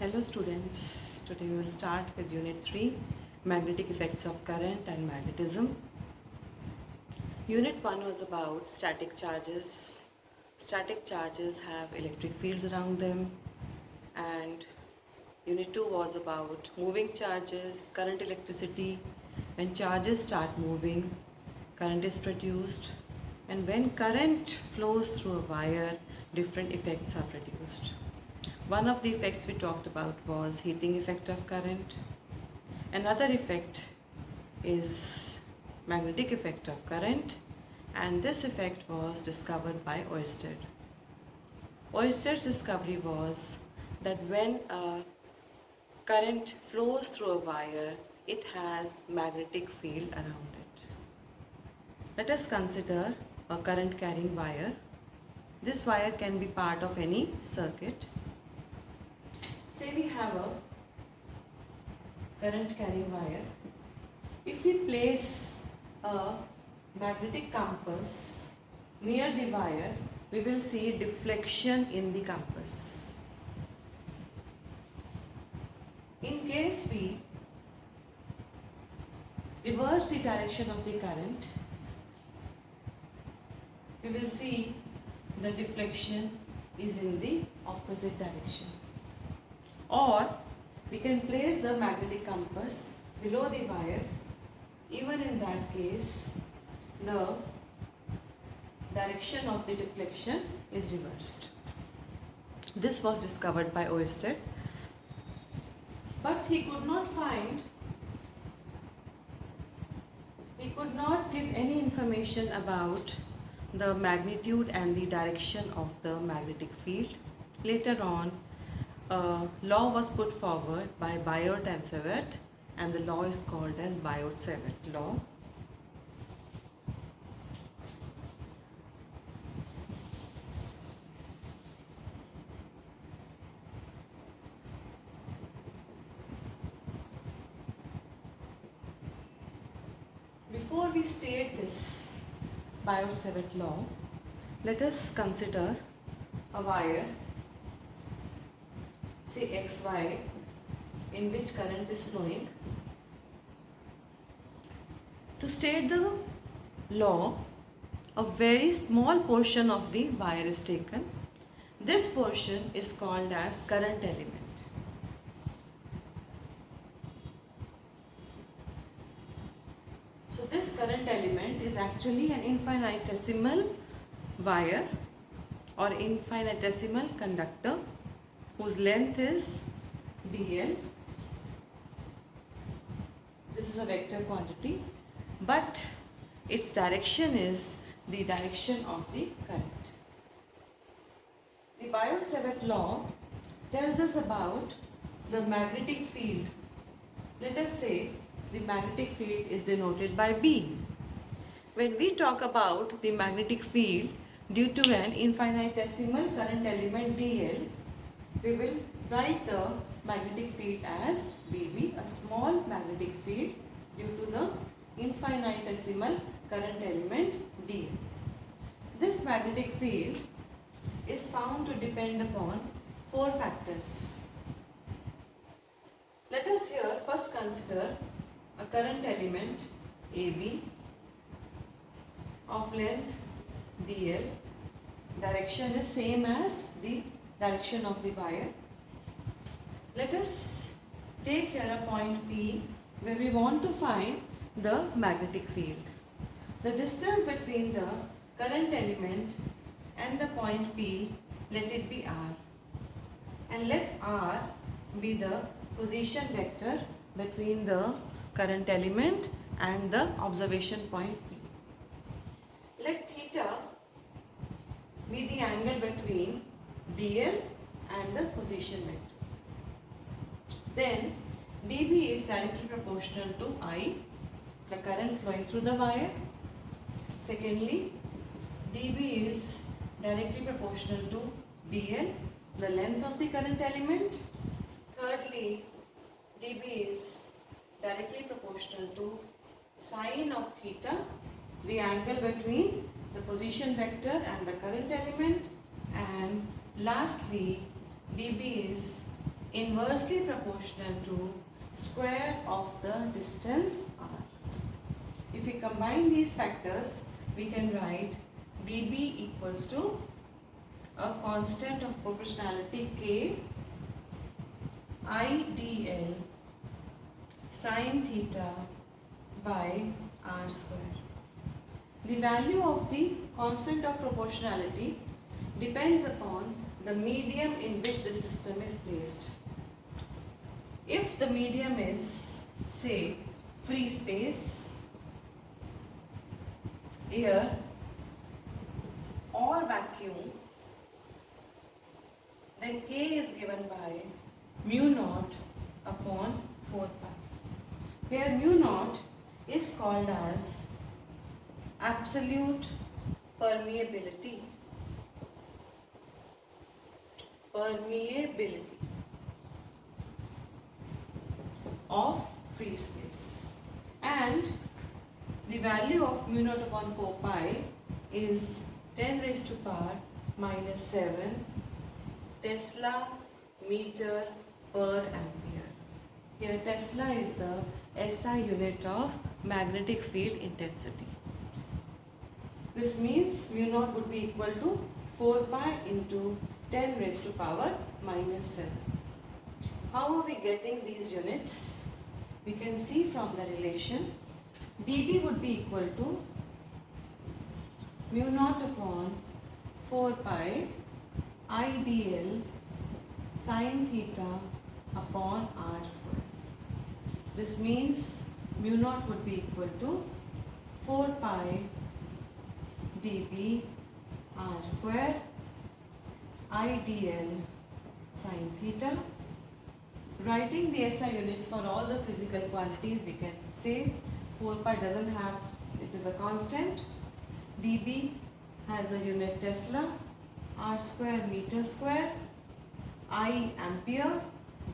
Hello students, today we will start with Unit 3, Magnetic Effects of Current and Magnetism. Unit 1 was about static charges. Static charges have electric fields around them, and Unit 2 was about moving charges, current, electricity. When charges start moving, current is produced, and when current flows through a wire, different effects are produced. One of the effects we talked about was heating effect of current. Another effect is magnetic effect of current, and this effect was discovered by Oersted. Oersted's discovery was that when a current flows through a wire, it has magnetic field around it. Let us consider a current carrying wire. This wire can be part of any circuit. Say we have a current carrying wire. If we place a magnetic compass near the wire, we will see deflection in the compass. In case we reverse the direction of the current, we will see the deflection is in the opposite direction. Or we can place the magnetic compass below the wire. Even in that case, the direction of the deflection is reversed. This was discovered by Oersted, but he could not give any information about the magnitude and the direction of the magnetic field. Later on, a law was put forward by Biot and Savart, and the law is called as Biot-Savart law. Before we state this Biot-Savart law, let us consider a wire, say XY, in which current is flowing. To state the law, a very small portion of the wire is taken. This portion is called as current element. So this current element is actually an infinitesimal wire or infinitesimal conductor whose length is dl. This is a vector quantity, but its direction is the direction of the current. The Biot-Savart law tells us about the magnetic field. Let us say the magnetic field is denoted by B. When we talk about the magnetic field due to an infinitesimal current element dl, we will write the magnetic field as dB, a small magnetic field due to the infinitesimal current element dl. This magnetic field is found to depend upon 4 factors. Let us here first consider a current element AB of length dl. Direction is same as the direction of the wire. Let us take here a point P where we want to find the magnetic field. The distance between the current element and the point P, let it be r, and let r be the position vector between the current element and the observation point P. Let theta be the angle between dl and the position vector. Then dB is directly proportional to I, the current flowing through the wire. Secondly, dB is directly proportional to dl, the length of the current element. Thirdly, dB is directly proportional to sine of theta, the angle between the position vector and the current element. And lastly, dB is inversely proportional to square of the distance r. If we combine these factors, we can write dB equals to a constant of proportionality k I dl sin theta by r square. The value of the constant of proportionality depends upon the medium in which the system is placed. If the medium is, say, free space, air or vacuum, then K is given by mu naught upon 4 pi. Here mu naught is called as absolute permeability. Of free space, and the value of mu naught upon 4 pi is 10 raised to power minus 7 Tesla meter per ampere. Here Tesla is the SI unit of magnetic field intensity. This means mu naught would be equal to 4 pi into 10 raised to power minus 7. How are we getting these units? We can see from the relation dB would be equal to mu naught upon 4 pi I dl sin theta upon r square. This means mu naught would be equal to 4 pi dB r square I dl sin theta. Writing the SI units for all the physical quantities, we can say 4 pi doesn't have, it is a constant, dB has a unit Tesla, r square meter square, I ampere,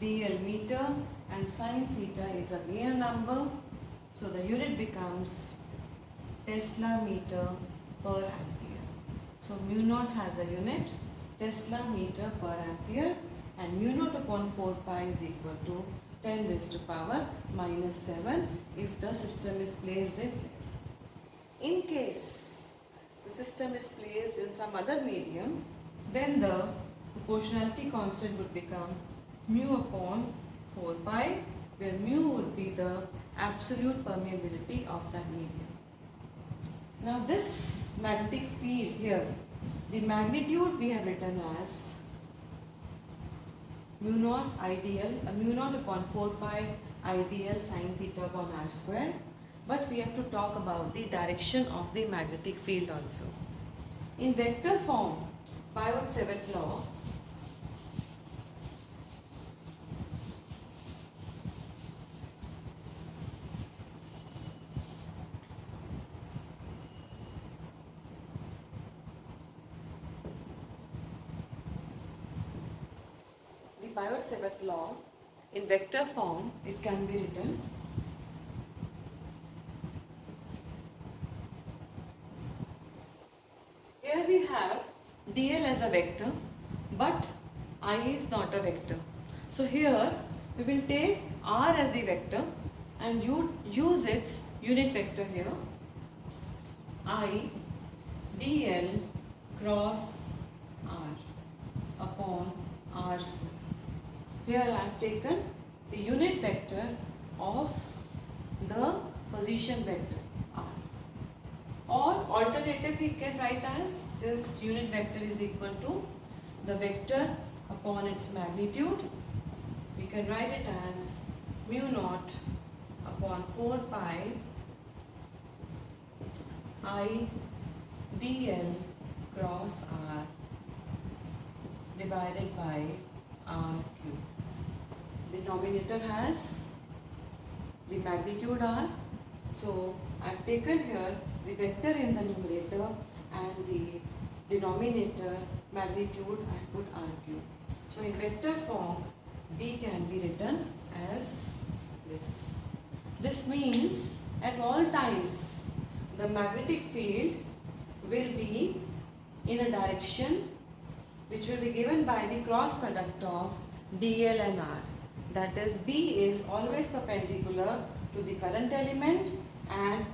dl meter, and sin theta is again a number, so the unit becomes Tesla meter per ampere. So mu naught has a unit Tesla meter per ampere, and mu naught upon 4 pi is equal to 10 raised to power minus 7 if the system is placed in air. In case the system is placed in some other medium, then the proportionality constant would become mu upon 4 pi, where mu would be the absolute permeability of that medium. Now this magnetic field here, the magnitude we have written as mu naught upon 4 pi IDL sin theta upon r square, but we have to talk about the direction of the magnetic field also. In vector form, Biot's seventh law, Biot's seventh law, in vector form, it can be written here we have dl as a vector, but I is not a vector. So here we will take r as the vector and you use its unit vector here, I dl cross r upon r square. Here I have taken the unit vector of the position vector r. Or alternative we can write as, since unit vector is equal to the vector upon its magnitude, we can write it as mu naught upon 4 pi I dl cross r divided by r cube. Denominator has the magnitude r, so I have taken here the vector in the numerator and the denominator magnitude I have put r cube. So in vector form, D can be written as this. This means at all times the magnetic field will be in a direction which will be given by the cross product of dl and r. That is, B is always perpendicular to the current element and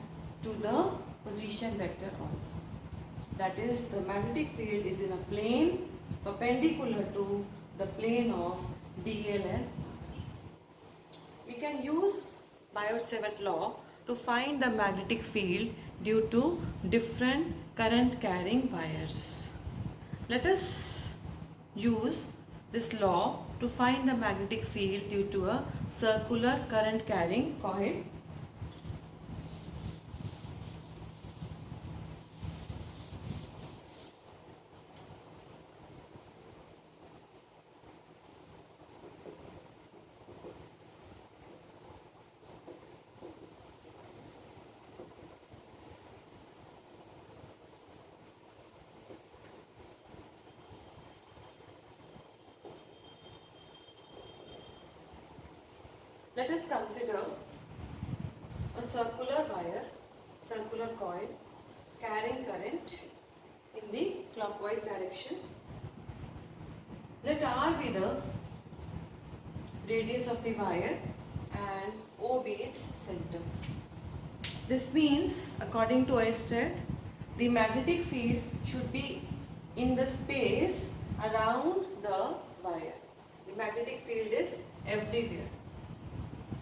to the position vector also. That is, the magnetic field is in a plane perpendicular to the plane of dl and r. We can use Biot-Savart law to find the magnetic field due to different current carrying wires. Let us use this law to find the magnetic field due to a circular current carrying coil. Let us consider a circular wire, circular coil carrying current in the clockwise direction. Let R be the radius of the wire and O be its center. This means, according to Oersted, the magnetic field should be in the space around the wire. The magnetic field is everywhere.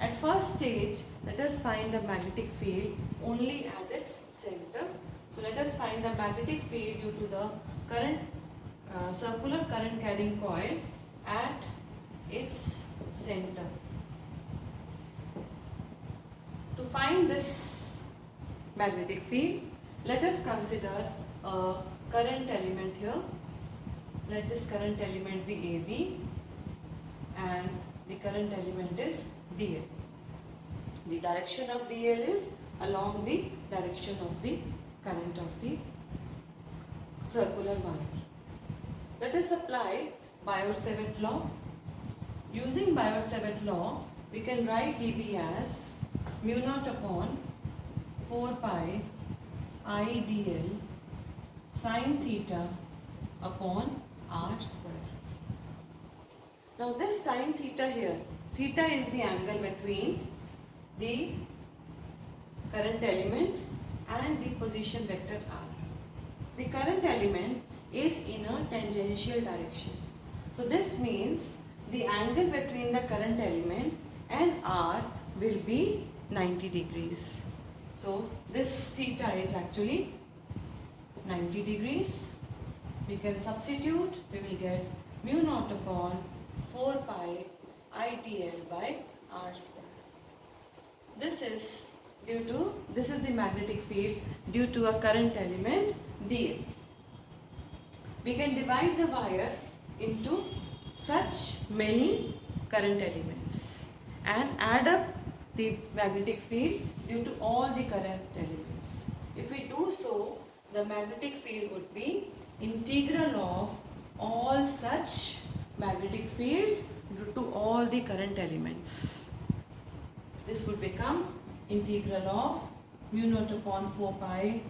At first stage, let us find the magnetic field only at its center. So let us find the magnetic field due to the current circular current carrying coil at its center. To find this magnetic field, let us consider a current element here. Let this current element be AB and the current element is dl. The direction of dl is along the direction of the current of the circular wire. Let us apply Biot-Savart law. Using Biot-Savart law, we can write dB as mu naught upon 4 pi I dl sin theta upon r square. Now this sin theta here, theta is the angle between the current element and the position vector r. The current element is in a tangential direction. So this means the angle between the current element and r will be 90 degrees. So this theta is actually 90 degrees. We can substitute, we will get mu naught upon 4 pi I dl by r square. This is the magnetic field due to a current element dl. We can divide the wire into such many current elements and add up the magnetic field due to all the current elements. If we do so, the magnetic field would be integral of all such magnetic fields due to all the current elements. This would become integral of mu naught upon 4 pi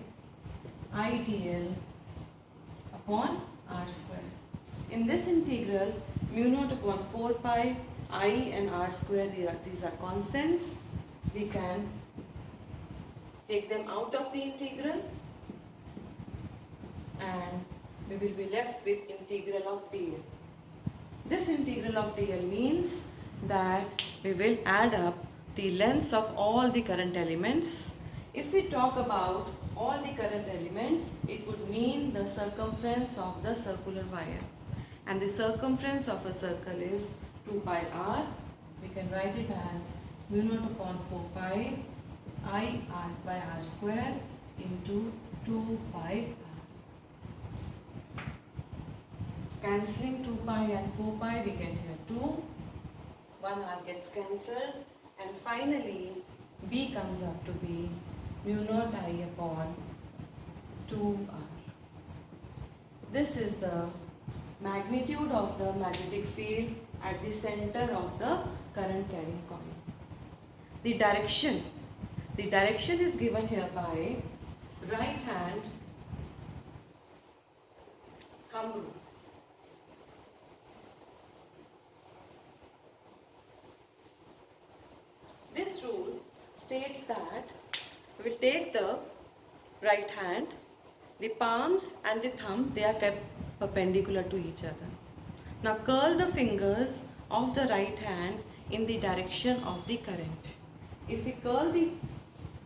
I dl upon r square. In this integral, mu naught upon 4 pi I and r square, these are constants. We can take them out of the integral and we will be left with integral of dl. This integral of dl means that we will add up the lengths of all the current elements. If we talk about all the current elements, it would mean the circumference of the circular wire. And the circumference of a circle is 2 pi r. We can write it as mu naught upon 4 pi I r by r square into 2 pi r. Cancelling 2 pi and 4 pi, we get here 2. 1 r gets cancelled. And finally, B comes up to be mu naught I upon 2r. This is the magnitude of the magnetic field at the center of the current carrying coil. The direction is given here by right hand thumb rule. states that we will take the right hand, the palms and the thumb, they are kept perpendicular to each other. Now curl the fingers of the right hand in the direction of the current. If we curl the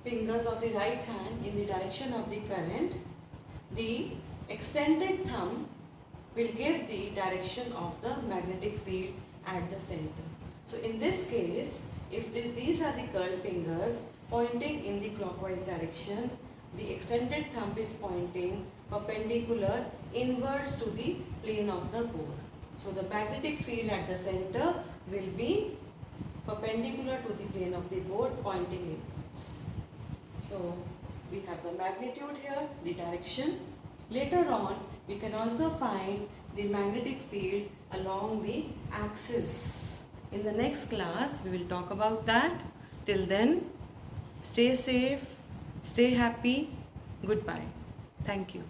fingers of the right hand in the direction of the current, the extended thumb will give the direction of the magnetic field at the center. So in this case, if these are the curled fingers pointing in the clockwise direction, the extended thumb is pointing perpendicular inwards to the plane of the board. So the magnetic field at the center will be perpendicular to the plane of the board pointing inwards. So we have the magnitude here, the direction. Later on, we can also find the magnetic field along the axis. In the next class, we will talk about that. Till then, stay safe, stay happy. Goodbye. Thank you.